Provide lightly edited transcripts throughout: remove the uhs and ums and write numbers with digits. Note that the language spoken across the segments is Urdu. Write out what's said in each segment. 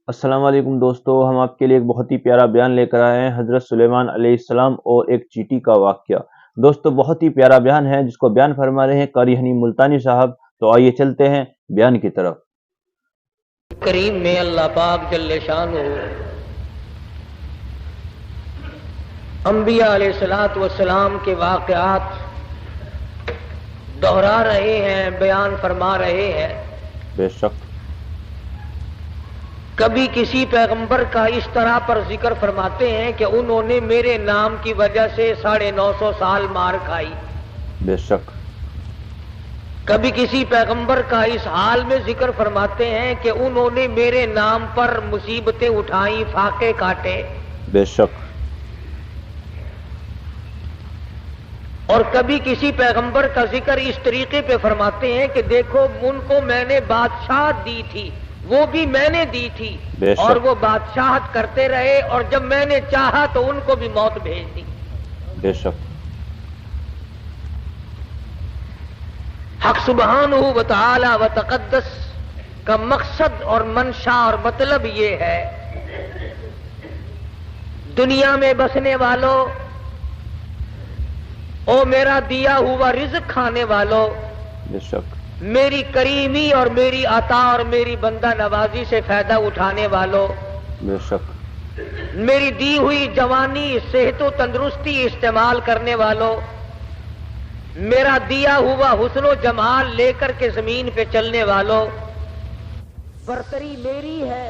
السلام علیکم دوستو، ہم آپ کے لیے ایک بہت ہی پیارا بیان لے کر آئے ہیں حضرت سلیمان علیہ السلام اور ایک چیٹی کا واقعہ۔ دوستو بہت ہی پیارا بیان ہے جس کو بیان فرما رہے ہیں قاری حنی ملتانی صاحب۔ تو آئیے چلتے ہیں بیان کی طرف۔ کریم میں اللہ پاک جل شانہ انبیاء علیہ السلام کے واقعات دہرا رہے ہیں، بیان فرما رہے ہیں۔ بے شک کبھی کسی پیغمبر کا اس طرح پر ذکر فرماتے ہیں کہ انہوں نے میرے نام کی وجہ سے 950 سال مار کھائی۔ بے شک کبھی کسی پیغمبر کا اس حال میں ذکر فرماتے ہیں کہ انہوں نے میرے نام پر مصیبتیں اٹھائیں، فاقے کاٹے۔ بے شک اور کبھی کسی پیغمبر کا ذکر اس طریقے پہ فرماتے ہیں کہ دیکھو ان کو میں نے بادشاہت دی تھی، وہ بھی میں نے دی تھی، بے شک اور وہ بادشاہت کرتے رہے، اور جب میں نے چاہا تو ان کو بھی موت بھیج دی۔ بے شک حق سبحانہ و تعالی و تقدس کا مقصد اور منشا اور مطلب یہ ہے، دنیا میں بسنے والوں، او میرا دیا ہوا رزق کھانے والوں، بے شک میری کریمی اور میری عطا اور میری بندہ نوازی سے فائدہ اٹھانے والوں، بے شک میری دی ہوئی جوانی، صحت و تندرستی استعمال کرنے والوں، میرا دیا ہوا حسن و جمال لے کر کے زمین پہ چلنے والوں، برتری میری ہے،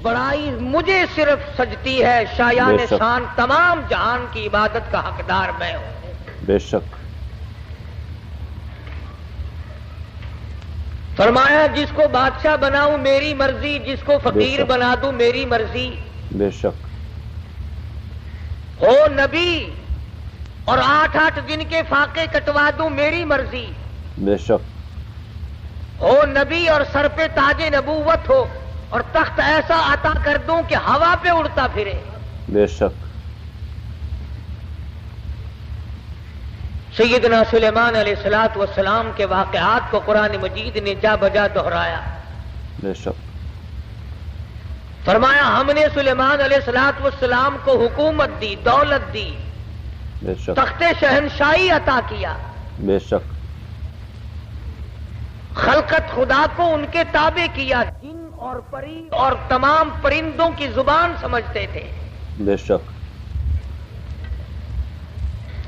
بڑائی مجھے صرف سجتی ہے، شایان بے شک شان تمام جہان کی عبادت کا حقدار میں ہوں۔ بے شک فرمایا جس کو بادشاہ بناؤں میری مرضی، جس کو بے فقیر شک بنا دوں میری مرضی، بے شک ہو نبی اور 8 دن کے فاقے کٹوا دوں میری مرضی، بے شک ہو نبی اور سر پہ تاج نبوت ہو اور تخت ایسا عطا کر دوں کہ ہوا پہ اڑتا پھرے۔ بے شک سیدنا سلیمان علیہ السلام کے واقعات کو قرآن مجید نے جا بجا دہرایا۔ بے شک فرمایا ہم نے سلیمان علیہ السلام کو حکومت دی، دولت دی، بے شک تخت شہنشاہی عطا کیا، بے شک خلقت خدا کو ان کے تابع کیا، جن اور پری اور تمام پرندوں کی زبان سمجھتے تھے، بے شک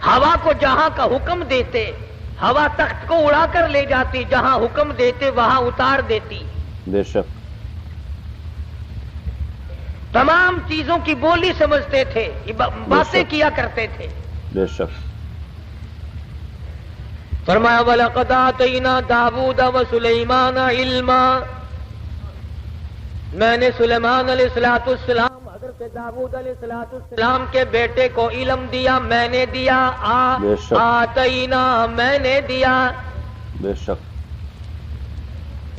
ہوا کو جہاں کا حکم دیتے ہوا تخت کو اڑا کر لے جاتی، جہاں حکم دیتے وہاں اتار دیتی، بے شک تمام چیزوں کی بولی سمجھتے تھے، باتیں کیا کرتے تھے۔ بے شک فرمایا وَلَقَدْ آتَيْنَا دَاوُودَ وَسُلَيْمَانَ عِلْمًا، میں نے سلیمان علیہ السلام حضرت داؤد علیہ السلام کے بیٹے کو علم دیا، میں نے دیا، بے شک آتینا میں نے دیا، بے شک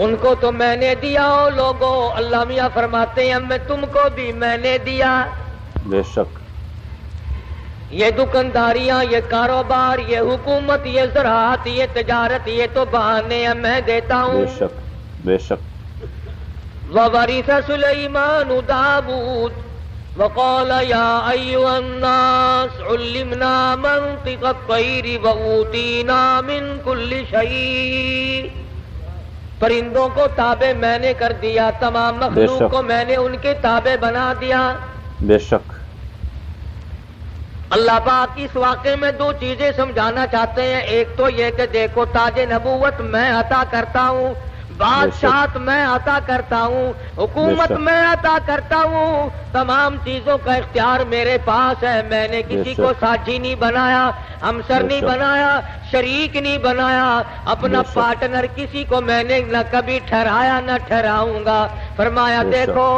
ان کو تو میں نے دیا، او لوگوں اللہ میاں فرماتے ہیں میں تم کو بھی میں نے دیا۔ بے شک یہ دکانداریاں، یہ کاروبار، یہ حکومت، یہ زراعت، یہ تجارت، یہ تو بہانے ہیں، میں دیتا ہوں۔ بے شک بے شک وَوَرِثَ سُلَيْمَانُ دَاوُودَ وَقَالَ يَا أَيُّهَا النَّاسُ عُلِّمْنَا مَنطِقَ الطَّيْرِ وَأُوتِينَا مِن كُلِّ شَيْءٍ، پرندوں کو تابع میں نے کر دیا، تمام مخلوق کو میں نے ان کے تابع بنا دیا۔ بے شک اللہ پاک اس واقعے میں 2 چیزیں سمجھانا چاہتے ہیں، ایک تو یہ کہ دیکھو تاج نبوت میں عطا کرتا ہوں، بادشاہت میں عطا کرتا ہوں، حکومت میں عطا کرتا ہوں، تمام چیزوں کا اختیار میرے پاس ہے، میں نے کسی کو ساتھی نہیں بنایا، ہمسر نہیں بنایا، شریک نہیں بنایا، اپنا پارٹنر کسی کو میں نے نہ کبھی ٹھہرایا نہ ٹھہراؤں گا۔ فرمایا دیکھو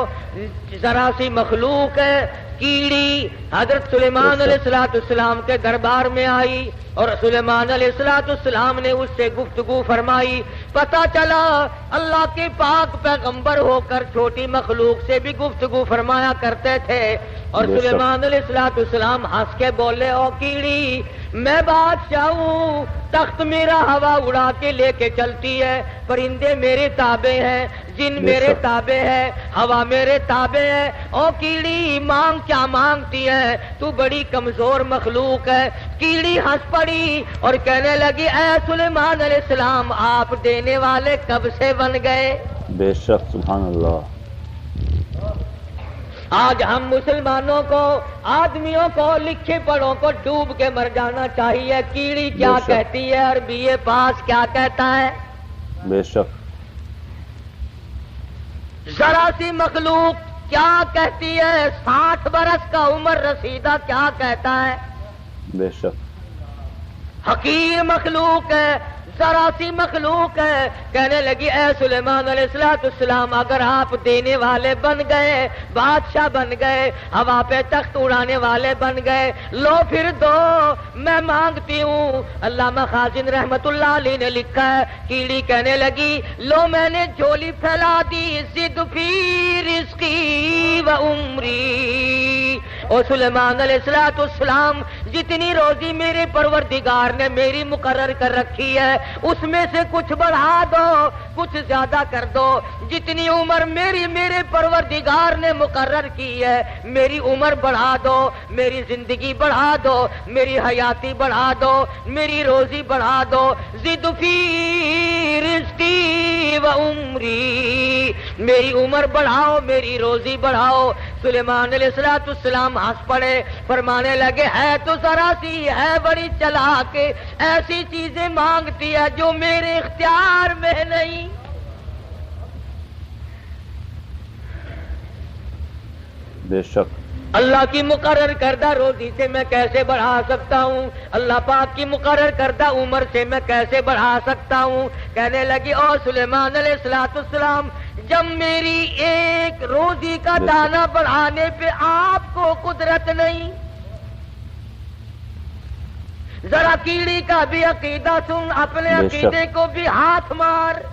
ذرا سی مخلوق ہے، کیڑی حضرت سلیمان علیہ السلام کے دربار میں آئی اور سلیمان علیہ السلام نے اس سے گفتگو فرمائی، پتہ چلا اللہ کے پاک پیغمبر ہو کر چھوٹی مخلوق سے بھی گفتگو فرمایا کرتے تھے، اور سلیمان علیہ السلام ہنس کے بولے، او کیڑی میں بادشاہ ہوں، تخت میرا ہوا اڑا کے لے کے چلتی ہے، پرندے میرے تابع ہیں، جن میرے تابع ہے، ہوا میرے تابع ہے۔ او کیڑی مانگ کیا مانگتی ہے، تو بڑی کمزور مخلوق ہے۔ کیڑی ہنس پڑی اور کہنے لگی اے سلیمان علیہ السلام آپ دینے والے کب سے بن گئے؟ بے شک، سبحان اللہ۔ آج ہم مسلمانوں کو، آدمیوں کو، لکھے پڑھوں کو ڈوب کے مر جانا چاہیے۔ کیڑی کیا کہتی ہے اور BA پاس کیا کہتا ہے؟ بے شک۔ ذرا سی مخلوق کیا کہتی ہے، 60 برس کا عمر رسیدہ کیا کہتا ہے؟ بے شک۔ حقیر مخلوق ہے، ذرا سی مخلوق ہے، کہنے لگی اے سلیمان علیہ السلام اگر آپ دینے والے بن گئے، بادشاہ بن گئے، ہوا پہ تخت اڑانے والے بن گئے، لو پھر دو، میں مانگتی ہوں۔ علامہ خازن رحمت اللہ علیہ نے لکھا ہے، کیڑی کہنے لگی لو میں نے جھولی پھیلا دی، زد فی رزقی و عمری۔ او سلیمان علیہ السلام جتنی روزی میرے پروردگار نے میری مقرر کر رکھی ہے اس میں سے کچھ بڑھا دو، کچھ زیادہ کر دو۔ جتنی عمر میرے پروردگار نے مقرر کی ہے میری عمر بڑھا دو، میری زندگی بڑھا دو، میری حیاتی بڑھا دو، میری روزی بڑھا دو۔ زد فی رزقی و عمری، میری عمر بڑھاؤ، میری روزی بڑھاؤ۔ سلیمان علیہ السلام ہنس پڑے، فرمانے لگے ہے تو ذرا سی ہے بڑی چلاک، ایسی چیزیں مانگتی ہے جو میرے اختیار میں نہیں۔ بے شک۔ اللہ کی مقرر کردہ روزی سے میں کیسے بڑھا سکتا ہوں، اللہ پاک کی مقرر کردہ عمر سے میں کیسے بڑھا سکتا ہوں؟ کہنے لگی او سلیمان علیہ السلام جب میری ایک روزی کا دانہ بڑھانے پہ آپ کو قدرت نہیں، ذرا کیڑی کا بھی عقیدہ سن، اپنے عقیدے کو بھی ہاتھ مار۔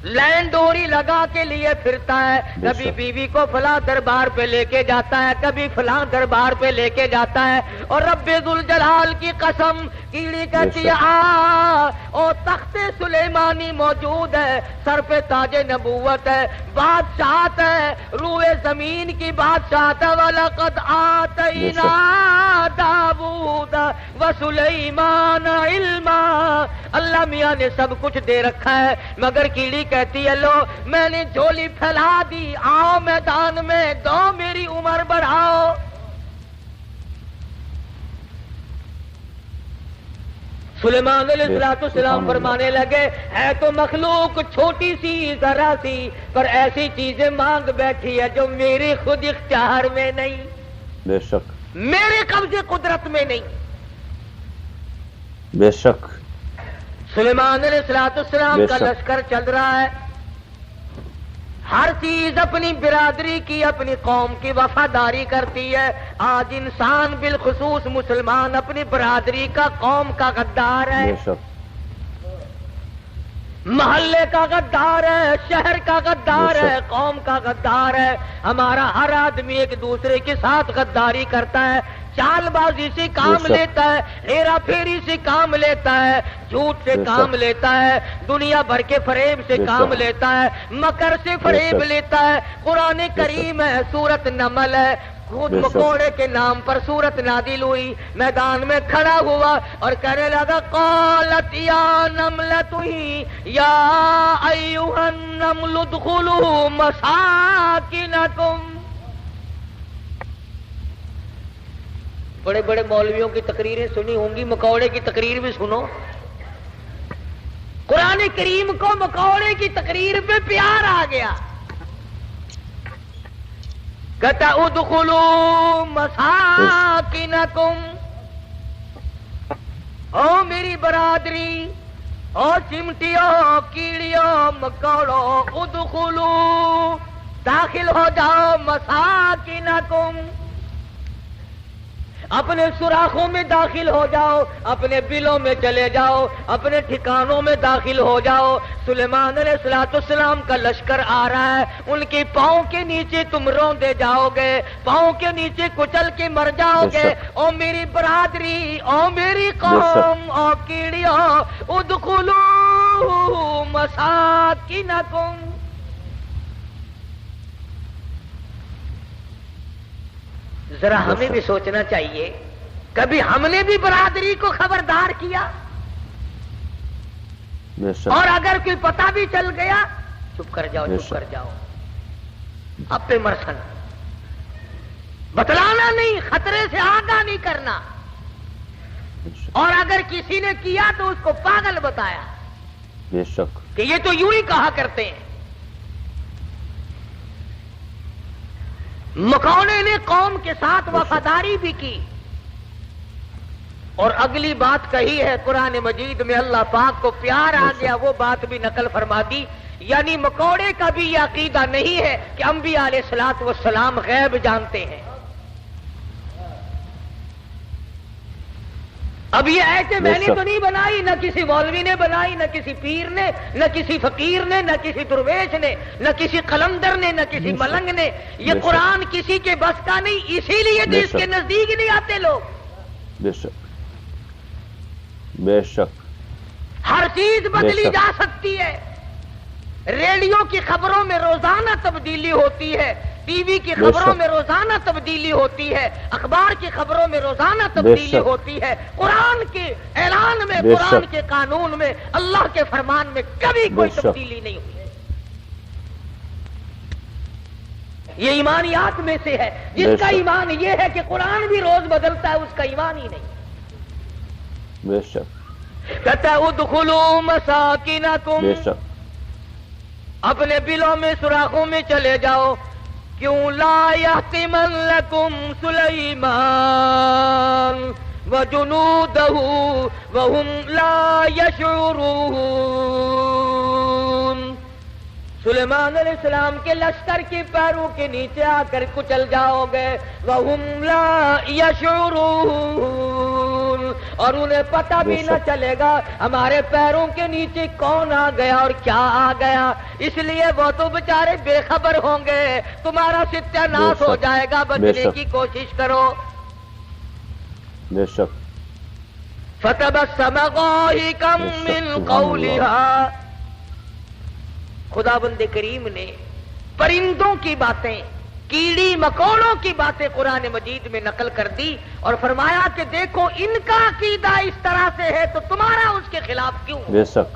لین ڈوری لگا کے لیے پھرتا ہے، کبھی بیوی کو فلاں دربار پہ لے کے جاتا ہے، کبھی فلاں دربار پہ لے کے جاتا ہے، اور رب ذوالجلال کی قسم کیڑی کہتی ہے او تخت سلیمانی موجود ہے، سر پہ تاج نبوت ہے، بادشاہت ہے، روئے زمین کی بادشاہت ہے۔ وَلَقَدْ آتَيْنَا دَاوُودَ وَسُلَيْمَانَ عِلْمًا، اللہ میاں نے سب کچھ دے رکھا ہے، مگر کیڑی کہتی ہے لو میں نے جھولی پھیلا دی، آؤ میدان میں، دو میری عمر بڑھاؤ۔ سلیمان علیہ السلام فرمانے لگے ہے تو مخلوق چھوٹی سی ذرا سی، پر ایسی چیزیں مانگ بیٹھی ہے جو میرے خود اختیار میں نہیں، بے شک، میرے قبضے قدرت میں نہیں۔ بے شک۔ سلیمان علیہ السلام کا لشکر چل رہا ہے، ہر چیز اپنی برادری کی، اپنی قوم کی وفاداری کرتی ہے۔ آج انسان بالخصوص مسلمان اپنی برادری کا، قوم کا غدار ہے، محلے کا غدار ہے، شہر کا غدار ہے، قوم کا غدار ہے۔ ہمارا ہر آدمی ایک دوسرے کے ساتھ غداری کرتا ہے، چال بازی سے کام لیتا ہے، ہیرا پھیری سے کام لیتا ہے، جھوٹ سے کام لیتا ہے، دنیا بھر کے فریب سے کام لیتا ہے، مکر سے فریب لیتا ہے۔ قرآن کریم ہے، سورت نمل ہے، خود مکوڑے کے نام پر سورت نازل ہوئی، میدان میں کھڑا ہوا اور کہنے لگا قالت یا نملۃ یا ایھا النمل ادخلوا مساکنکم۔ بڑے بڑے مولویوں کی تقریریں سنی ہوں گی، مکوڑے کی تقریر بھی سنو۔ قرآن کریم کو مکوڑے کی تقریر پہ پیار آ گیا، کہتا ادخلوا مساکنکم، او میری برادری، او چمٹیوں، کیڑیوں، مکوڑوں، ادخلوا، داخل ہو جاؤ، مساکنکم، اپنے سوراخوں میں داخل ہو جاؤ، اپنے بلوں میں چلے جاؤ، اپنے ٹھکانوں میں داخل ہو جاؤ۔ سلیمان علیہ السلام کا لشکر آ رہا ہے، ان کے پاؤں کے نیچے تم روندے جاؤ گے، پاؤں کے نیچے کچل کے مر جاؤ گے۔ او میری برادری، او میری قوم، او کیڑیوں، ادخلوا ادخلوا مساکنکم. ذرا ہمیں بھی سوچنا چاہیے، کبھی ہم نے بھی برادری کو خبردار کیا؟ اور اگر کوئی پتہ بھی چل گیا، چپ کر جاؤ، چپ کر جاؤ، اب پہ مرسن، بتلانا نہیں، خطرے سے آگاہ نہیں کرنا. اور اگر کسی نے کیا تو اس کو پاگل بتایا بے شک کہ یہ تو یوں ہی کہا کرتے ہیں. مکونے نے قوم کے ساتھ وفاداری بھی کی، اور اگلی بات کہی ہے قرآن مجید میں، اللہ پاک کو پیار آ گیا، وہ بات بھی نقل فرما دی. یعنی مکوڑے کا بھی یہ عقیدہ نہیں ہے کہ انبیاء علیہ الصلوۃ والسلام غیب جانتے ہیں. اب یہ ایسے میں نے تو نہیں بنائی، نہ کسی مولوی نے بنائی، نہ کسی پیر نے، نہ کسی فقیر نے، نہ کسی درویش نے، نہ کسی قلندر نے، نہ کسی ملنگ نے. یہ قرآن کسی کے بس کا نہیں، اسی لیے تو اس کے نزدیک نہیں آتے لوگ. بے شک بے شک. ہر چیز بدلی جا سکتی ہے. ریڈیو کی خبروں میں روزانہ تبدیلی ہوتی ہے، ٹی وی کی خبروں میں روزانہ تبدیلی ہوتی ہے، اخبار کی خبروں میں روزانہ تبدیلی ہوتی ہے. قرآن کے اعلان میں، قرآن کے قانون میں، اللہ کے فرمان میں کبھی کوئی تبدیلی نہیں ہوئی. یہ ایمانیات میں سے ہے. جس کا ایمان یہ ہے کہ قرآن بھی روز بدلتا ہے، اس کا ایمان ہی نہیں. بے شک. کہتا ہے ادخلوا مساکنکم، بے شک. اپنے بلوں میں، سوراخوں میں چلے جاؤ. کیوں لا یحتمنکم سلیمان وجنودہ وہم لا یشعرون. سلیمان علیہ السلام کے لشکر کے پیروں کے نیچے آ کر کچل جاؤ گے. وہم لا یشعرون، اور انہیں پتہ بھی نہ چلے گا ہمارے پیروں کے نیچے کون آ گیا اور کیا آ گیا. اس لیے وہ تو بیچارے بے خبر ہوں گے. تمہارا ستیہ ناش ہو جائے گا، بچنے کی کوشش کرو. بے شک. فتبسم ضاحكا من قولها. خدا بند کریم نے پرندوں کی باتیں، کیڑی مکوڑوں کی باتیں قرآن مجید میں نقل کر دی اور فرمایا کہ دیکھو ان کا عقیدہ اس طرح سے ہے تو تمہارا اس کے خلاف کیوں؟ بے شک